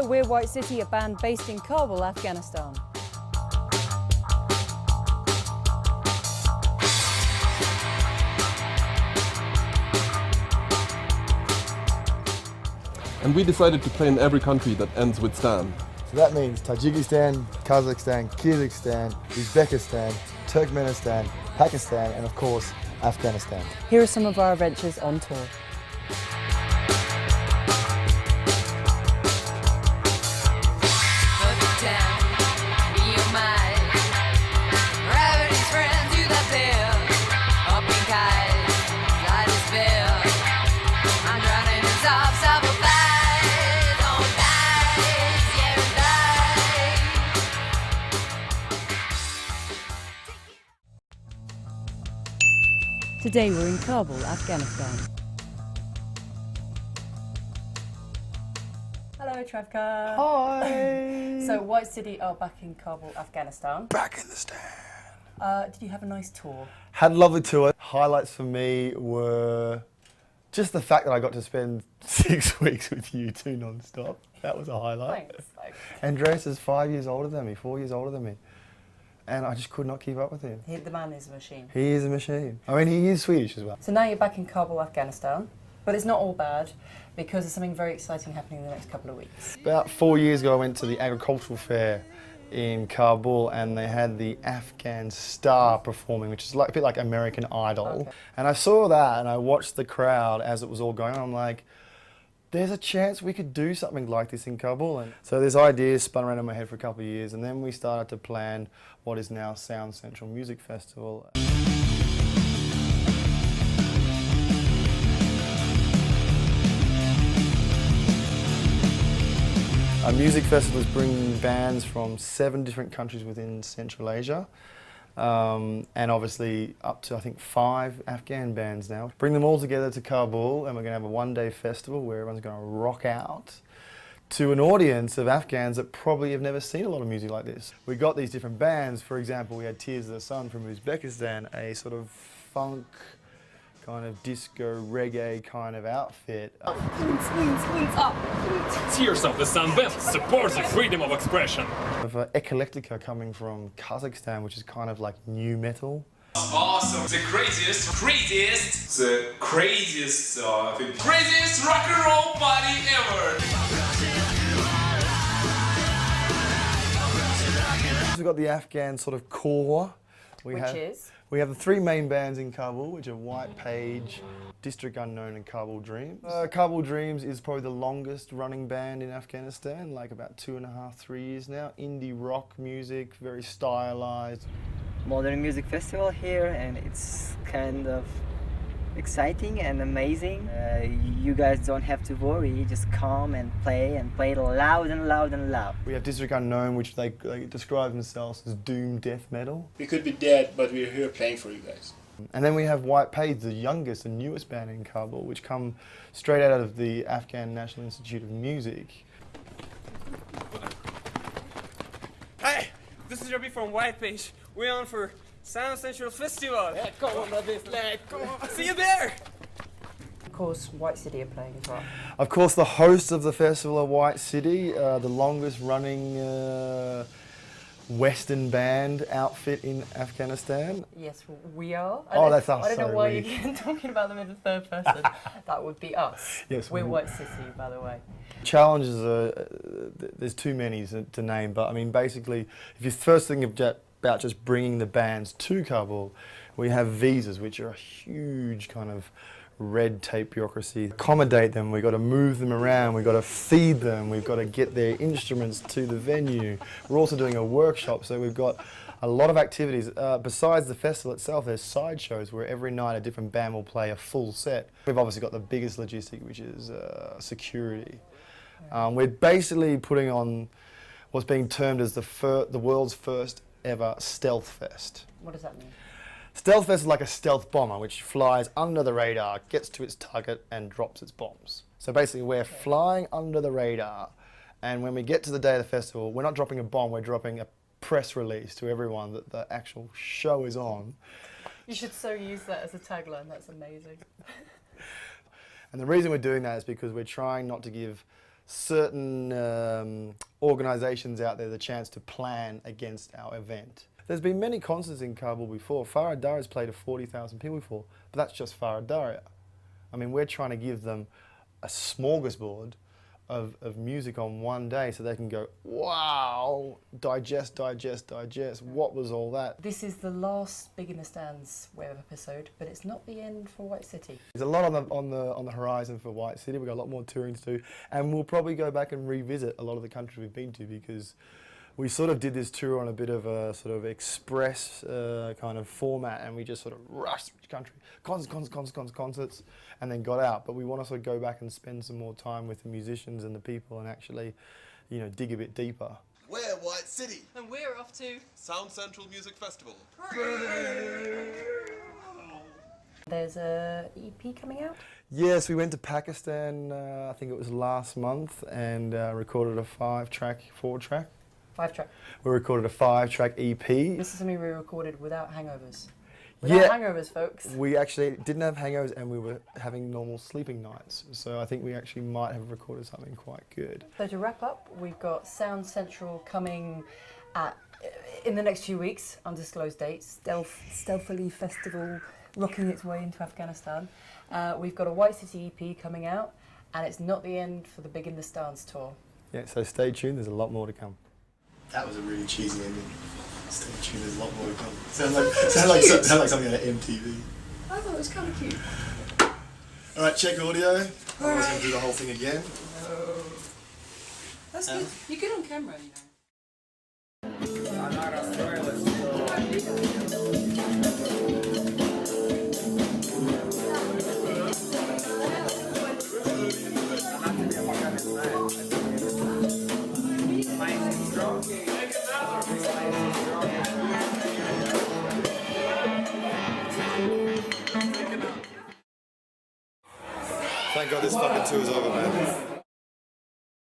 we're White City, a band based in Kabul, Afghanistan. And we decided to play in every country that ends with STAN. So that means Tajikistan, Kazakhstan, Kyrgyzstan, Uzbekistan, Turkmenistan, Pakistan, and of course, Afghanistan. Here are some of our adventures on tour. Today we're in Kabul, Afghanistan. Hello, Trevka. Hi! So, White City are back in Kabul, Afghanistan. Back in the stand. Did you have a nice tour? Had a lovely tour. Highlights for me were just the fact that I got to spend 6 weeks with you two non-stop. That was a highlight. Thanks. Andreas is 5 years older than me, 4 years older than me. And I just could not keep up with him. The man is a machine. He is a machine. I mean, he is Swedish as well. So now you're back in Kabul, Afghanistan, but it's not all bad because there's something very exciting happening in the next couple of weeks. About 4 years ago, I went to the agricultural fair in Kabul, and they had the Afghan Star performing, which is like, a bit like American Idol. Okay. And I saw that, and I watched the crowd as it was all going on. I'm like, there's a chance we could do something like this in Kabul. And so this idea spun around in my head for a couple of years, and then we started to plan what is now Sound Central Music Festival. Our music festival is bringing bands from 7 different countries within Central Asia. And obviously up to, I think, 5 Afghan bands now. Bring them all together to Kabul, and we're going to have a one-day festival where everyone's going to rock out to an audience of Afghans that probably have never seen a lot of music like this. We got these different bands. For example, we had Tears of the Sun from Uzbekistan, a sort of funk, kind of disco, reggae kind of outfit. Tears of the Sun Band supports the freedom of expression. Of Eclectica coming from Kazakhstan, which is kind of like new metal. Awesome. The craziest rock and roll party ever. We've got the Afghan sort of core. We have the 3 main bands in Kabul, which are White Page, District Unknown, and Kabul Dreams. Kabul Dreams is probably the longest running band in Afghanistan, like about 2.5, 3 years now. Indie rock music, very stylized. Modern music festival here, and it's kind of exciting and amazing. You guys don't have to worry, just come and play loud and loud and loud. We have District Unknown, which they describe themselves as doom death metal. We could be dead, but we're here playing for you guys. And then we have White Page, the youngest and newest band in Kabul, which come straight out of the Afghan National Institute of Music. Hey, this is Robbie from White Page. We're on for Sound Central Festival. Yeah, come on, come on. See you there. Of course, White City are playing as well. Of course, the hosts of the festival are White City, the longest running Western band outfit in Afghanistan. Yes, we are. That's us. I don't know sorry, why you're talking about them in the third person. That would be us. Yes, we're White City, by the way. Challenges are, there's too many to name, but I mean, basically, if you're first thinking about just bringing the bands to Kabul, we have visas, which are a huge kind of red tape bureaucracy. Accommodate them, we've got to move them around, we've got to feed them, we've got to get their instruments to the venue. We're also doing a workshop, so we've got a lot of activities. Besides the festival itself, there's side shows where every night a different band will play a full set. We've obviously got the biggest logistic, which is security. We're basically putting on what's being termed as the world's first ever stealth fest. What does that mean? Stealth vest is like a stealth bomber which flies under the radar, gets to its target and drops its bombs. So basically we're flying under the radar, and when we get to the day of the festival, we're not dropping a bomb, we're dropping a press release to everyone that the actual show is on. You should so use that as a tagline, that's amazing. And the reason we're doing that is because we're trying not to give certain organisations out there the chance to plan against our event. There's been many concerts in Kabul before. Farah Darya's played to 40,000 people before, but that's just Farah Darya. I mean, we're trying to give them a smorgasbord of music on one day so they can go, wow, digest, what was all that? This is the last Big in the Stands web episode, but it's not the end for White City. There's a lot on the horizon for White City. We've got a lot more touring to do, and we'll probably go back and revisit a lot of the countries we've been to, because we sort of did this tour on a bit of a sort of express kind of format, and we just sort of rushed through the country, concerts, and then got out. But we want to sort of go back and spend some more time with the musicians and the people and actually, you know, dig a bit deeper. We're White City. And we're off to Sound Central Music Festival. There's a EP coming out. Yes, we went to Pakistan, I think it was last month, and recorded a 4-track. 5-track. We recorded a 5-track EP. This is something we recorded without hangovers. Without hangovers, folks. We actually didn't have hangovers, and we were having normal sleeping nights. So I think we actually might have recorded something quite good. So to wrap up, we've got Sound Central coming in the next few weeks, undisclosed dates. Stealthily festival rocking its way into Afghanistan. We've got a White City EP coming out, and it's not the end for the Big in the Stands tour. Yeah, so stay tuned, there's a lot more to come. That was a really cheesy ending. Stay tuned, there's a lot more to come. Sounds like something on MTV. I thought it was kind of cute. Alright, check audio. I was going to do the whole thing again. That's good. You're good on camera, you know. Thank God this fucking tour's over, man.